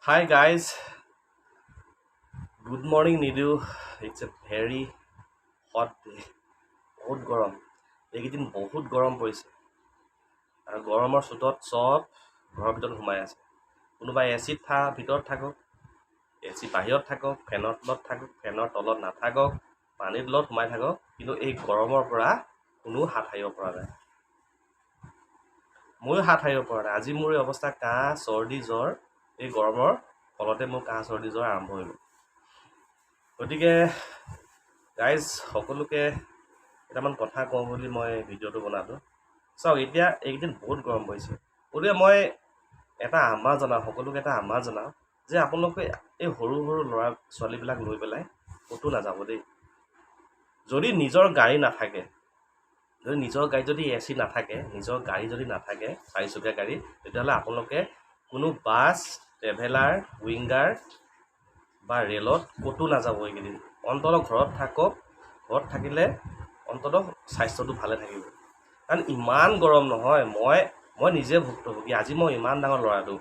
Hi guys, good morning Nidu. It's a very hot day. বহুত গৰম। এইকেইদিন বহুত গৰম পৰিছে আৰু গৰমৰ চোতত চব ঘৰৰ ভিতৰত সোমাই আছে। কোনোবাই এচিত ভিতৰত থাকক, এচি বাহিৰত থাকক, ফেনৰ তলত থাকক, ফেনৰ তলত নাথাকক, পানীৰ তলত সোমাই থাকক, কিন্তু এই গৰমৰ পৰা কোনো হাত সাৰিব পৰা নাই। ময়ো হাত সাৰিব পৰা নাই। আজি মোৰ এই অৱস্থা কাহ, চৰ্দি, জ্বৰ, এই গৰমৰ ফলতে মোৰ কাহ, চৰ্দি, জ্বৰ আৰম্ভ হৈ গ'ল। গতিকে গাইজ সকলোকে কেইটামান কথা কওঁ বুলি মই ভিডিঅ'টো বনালোঁ। চাওক, এতিয়া এইকেইদিন বহুত গৰম পৰিছে। গতিকে মই এটা আহ্বান জনাওঁ, সকলোকে এটা আহ্বান জনাওঁ যে আপোনালোকে এই সৰু সৰু ল'ৰা ছোৱালীবিলাক লৈ পেলাই ক'তো নাযাব দেই। যদি নিজৰ গাড়ী নাথাকে, নিজৰ গাড়ীত যদি এচি নাথাকে, নিজৰ গাড়ী যদি নাথাকে, চাৰিচকীয়া গাড়ী, তেতিয়াহ'লে আপোনালোকে কোনো বাছ, ট্ৰেভেলাৰ, উইংগাৰ বা ৰেলত ক'তো নাযাব এইকেইদিন। অন্ততঃ ঘৰত থাকক। ঘৰত থাকিলে অন্ততঃ স্বাস্থ্যটো ভালে থাকিব। কাৰণ ইমান গৰম নহয়। মই নিজে ভুক্তভোগী। আজি মই ইমান ডাঙৰ ল'ৰাটো,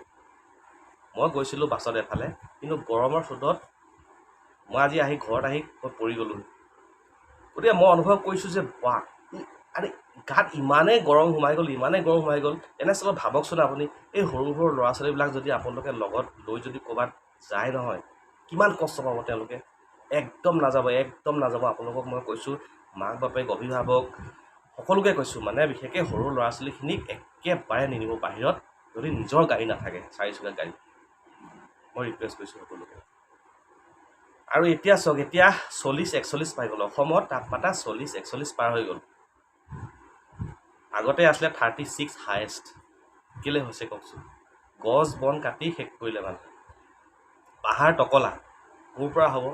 মই গৈছিলোঁ বাছত এফালে, কিন্তু গৰমৰ চোতত মই আজি ঘৰত আহি মই পৰি গ'লোঁ। গতিকে মই অনুভৱ কৰিছোঁ যে বাহ, আৰে গাত ইমানেই গৰম সোমাই গ'ল, এনেস্থলত ভাবকচোন আপুনি, এই সৰু সৰু ল'ৰা ছোৱালীবিলাক যদি আপোনালোকে লগত লৈ যদি ক'ৰবাত যায় নহয়, কিমান কষ্ট পাব তেওঁলোকে। একদম নাযাব আপোনালোকক মই কৈছোঁ, মাক বাপেক, অভিভাৱক সকলোকে কৈছোঁ, মানে বিশেষকৈ সৰু ল'ৰা ছোৱালীখিনিক একেবাৰে নিনিব বাহিৰত, যদি নিজৰ গাড়ী নাথাকে, চাৰিচকীয়া গাড়ী। মই ৰিকুৱেষ্ট কৰিছোঁ সকলোকে। আৰু এতিয়া চাওক, এতিয়া 40-41 পাই গ'ল। অসমত তাপমাত্ৰা 40-41 পাৰ হৈ গ'ল। আগতে আছিলে 36 হায়েষ্ট। কেলৈ হৈছে কওকচোন? গছ বন কাটি শেষ কৰিলে মানুহে। পাহাৰ টকলা ক'ৰ পৰা হ'ব?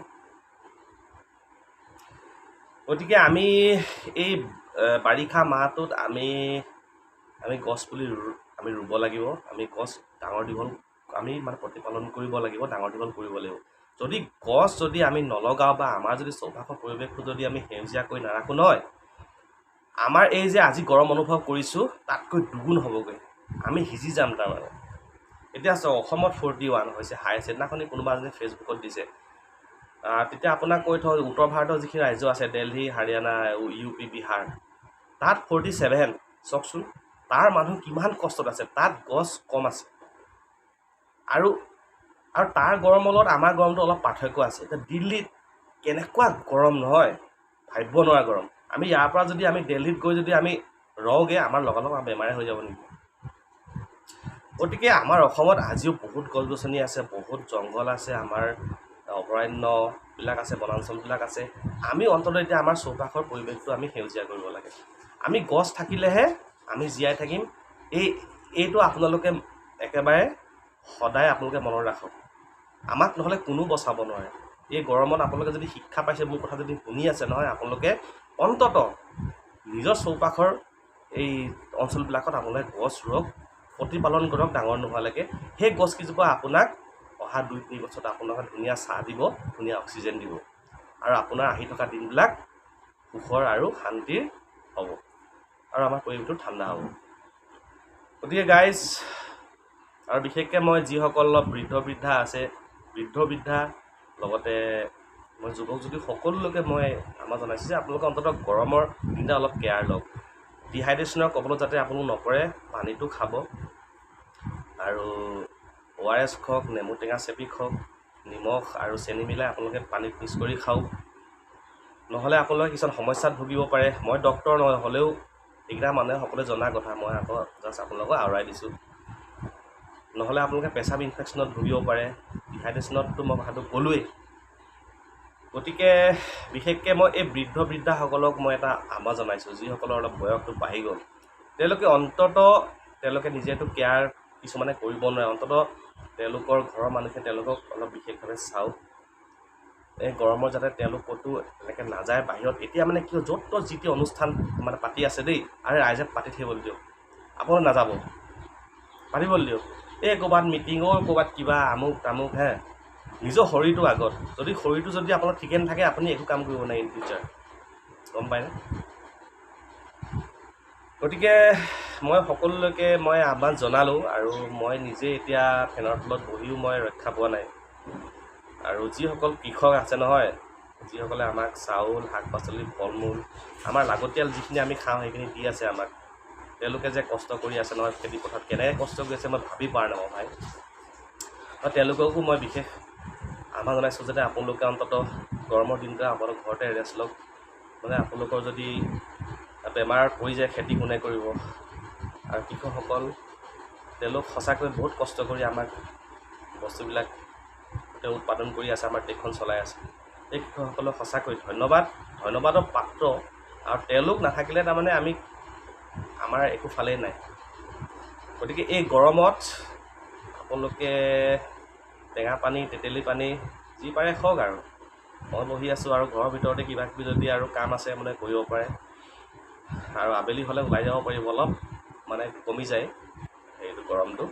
গতিকে আমি এই বাৰিষা মাহটোত আমি গছ পুলি আমি ৰুব লাগিব। আমি গছ ডাঙৰ দীঘল আমি প্ৰতিপালন কৰিব লাগিব, ডাঙৰ দীঘল কৰিব লাগিব। যদি আমি নলগাওঁ বা আমাৰ যদি চৌপাশৰ পৰিৱেশটো যদি আমি সেউজীয়া কৰি নাৰাখোঁ নহয়, আমাৰ এই যে আজি গৰম অনুভৱ কৰিছোঁ তাতকৈ দুগুণ হ'বগৈ। আমি সিজি যাম তাৰমানে। এতিয়া চাওক, অসমত 41 হৈছে হায়েষ্ট। সেইদিনাখনি কোনোবা এজনে ফেচবুকত দিছে। তেতিয়া আপোনাক কৈ থওঁ, উত্তৰ ভাৰতৰ যিখিনি ৰাজ্য আছে, দিল্লী, হাৰিয়ানা, UP, বিহাৰ, তাত 47। চাওকচোন, তাৰ মানুহ কিমান কষ্টত আছে। তাত গছ কম আছে আৰু তাৰ গৰমৰ লগত আমাৰ গৰমটো অলপ পাৰ্থক্য আছে। এতিয়া দিল্লীত কেনেকুৱা গৰম নহয়, ভাবিব নোৱাৰা গৰম। আমি ইয়াৰ পৰা যদি আমি দিল্লীত গৈ যদি আমি ৰওঁগৈ, আমাৰ লগালগ বেমাৰে হৈ যাব নেকি? গতিকে আমাৰ অসমত আজিও বহুত গছ গছনি আছে, বহুত জংঘল আছে, আমাৰ অভয়াৰণ্যবিলাক আছে, বনাঞ্চলবিলাক আছে। আমি অন্ততঃ এতিয়া আমাৰ চৌপাশৰ পৰিৱেশটো আমি সেউজীয়া কৰিব লাগে। আমি গছ থাকিলেহে আমি জীয়াই থাকিম। এইটো আপোনালোকে একেবাৰে সদায় আপোনালোকে মনত ৰাখক। আমাক নহ'লে কোনো বচাব নোৱাৰে। এই গৰমত আপোনালোকে যদি শিক্ষা পাইছে, মোৰ কথা যদি শুনি আছে নহয়, আপোনালোকে অন্ততঃ নিজৰ চৌপাশৰ এই অঞ্চলবিলাকত আপোনালোকে গছ ৰুওক, প্ৰতিপালন কৰক ডাঙৰ নোহোৱালৈকে। সেই গছকেইজোপা আপোনাক অহা 2-3 বছৰত আপোনালোকে ধুনীয়া ছাঁ দিব, ধুনীয়া অক্সিজেন দিব, আৰু আপোনাৰ আহি থকা দিনবিলাক সুখৰ আৰু শান্তিৰ হ'ব, আৰু আমাৰ পৰিৱেশটো ঠাণ্ডা হ'ব। গতিকে গাইজ, আৰু বিশেষকৈ মই যিসকল অলপ বৃদ্ধ বৃদ্ধা লগতে মই যুৱক যুৱতী সকলোলৈকে মই আমাৰ জনাইছোঁ যে আপোনালোকে অন্ততঃ গৰমৰ দিনটা অলপ কেয়াৰ লওক। ডিহাইড্ৰেশ্যনৰ কবলত যাতে আপোনালোক নপৰে, পানীটো খাব, আৰু ORS খাওক, নেমু টেঙা চেপি খাওক, নিমখ আৰু চেনি মিলাই আপোনালোকে পানীত মিক্স কৰি খাওক। নহ'লে আপোনালোকে কিছুমান সমস্যাত ভুগিব পাৰে। মই ডক্তৰ নহয়, হ'লেও এইকেইটা মানুহে সকলোৱে জনা কথা, মই আকৌ জাষ্ট আপোনালোকক আওৰাই দিছোঁ। নহ'লে আপোনালোকে পেচাব ইনফেকশ্যনত ভুগিব পাৰে। ডিহাইড্ৰেশ্যনততো মই কথাটো ক'লোৱেই। গতিকে বিশেষকৈ মই এই বৃদ্ধাসকলক মই এটা আহ্বান জনাইছোঁ, যিসকলৰ অলপ বয়সটো বাঢ়ি গ'ল। তেওঁলোকে নিজেতো কেয়াৰ কিছুমানে কৰিব নোৱাৰে। অন্ততঃ তেওঁলোকৰ ঘৰৰ মানুহে তেওঁলোকক অলপ বিশেষভাৱে চাওক। এই গৰমত যাতে তেওঁলোক ক'তো এনেকৈ নাযায় বাহিৰত। এতিয়া মানে কি, য'ত ত'ত যি টি অনুষ্ঠান পাতি আছে দেই, আৰু ৰাইজে পাতি থাকিবলৈ দিয়ক। আপোনালোকে নাযাব, পাতিবলৈ দিয়ক। এই ক'ৰবাত মিটিঙৰ ক'ৰবাত কিবা আমুক তামুক, নিজৰ শৰীৰটো আগত। শৰীৰটো যদি আপোনাৰ ঠিকে নাথাকে, আপুনি একো কাম কৰিব নোৱাৰে ইন ফিউচাৰ, গম পায়নে? গতিকে মই সকলোলৈকে মই আহ্বান জনালোঁ আৰু মই নিজে এতিয়া ফেনৰ তলত বহিও মই ৰক্ষা পোৱা নাই। আৰু যিসকল কৃষক আছে নহয়, যিসকলে আমাক চাউল, শাক পাচলি, ফল মূল, আমাৰ লাগতিয়াল যিখিনি আমি খাওঁ সেইখিনি দি আছে আমাক, তেওঁলোকে যে কষ্ট কৰি আছে নহয় খেতি পথাৰত, কেনেকৈ কষ্ট কৰি আছে মই ভাবি পৰা নাই ভাই। আৰু তেওঁলোককো মই বিশেষ আহ্বান জনাইছোঁ যাতে আপোনালোকে অন্ততঃ গৰমৰ দিনকেইটা আপোনালোক ঘৰতে ৰেষ্ট লওক। মানে আপোনালোকৰ যদি বেমাৰ পৰি যায় খেতি কোনে কৰিব। আৰু কৃষকসকল তেওঁলোক সঁচাকৈ বহুত কষ্ট কৰি আমাক বস্তুবিলাক উৎপাদন কৰি আছে, আমাৰ দেশখন চলাই আছে। এই কৃষকসকলক সঁচাকৈ ধন্যবাদৰ পাত্ৰ। আৰু তেওঁলোক নাথাকিলে তাৰমানে আমাৰ একো ফালেই নাই। গতিকে এই গৰমত আপোনালোকে টেঙা পানী, তেতেলী পানী যি পাৰে খাওক। আৰু মই বহি আছোঁ আৰু ঘৰৰ ভিতৰতে কিবা কিবি যদি আৰু কাম আছে মানে কৰিব পাৰে। আৰু আবেলি হ'লে ওলাই যাব পাৰিব, অলপ মানে কমি যায় সেইটো গৰমটো।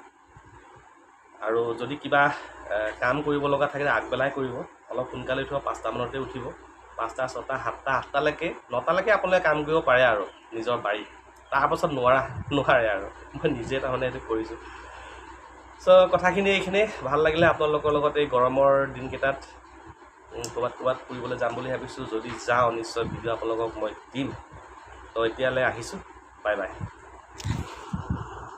আৰু যদি কিবা কাম কৰিব লগা থাকে আগবেলাই কৰিব, অলপ সোনকালে উঠিব, 5টা মানতে উঠিব। 5টা, 6টা, 7টা, 8টালৈকে 9টালৈকে আপোনালোকে কাম কৰিব পাৰে আৰু নিজৰ বাৰীত। তাৰপাছত নোৱাৰে আৰু মই নিজে তাৰমানে এইটো কৰিছোঁ। কথাখিনি এইখিনি ভাল লাগিলে আপোনালোকৰ লগত এই গৰমৰ দিনকেইটাত ক'ৰবাত ফুৰিবলৈ যাম বুলি ভাবিছোঁ। যদি যাওঁ নিশ্চয় ভিডিঅ' আপোনালোকক মই দিম। এতিয়ালৈ আহিছোঁ, বাই বাই।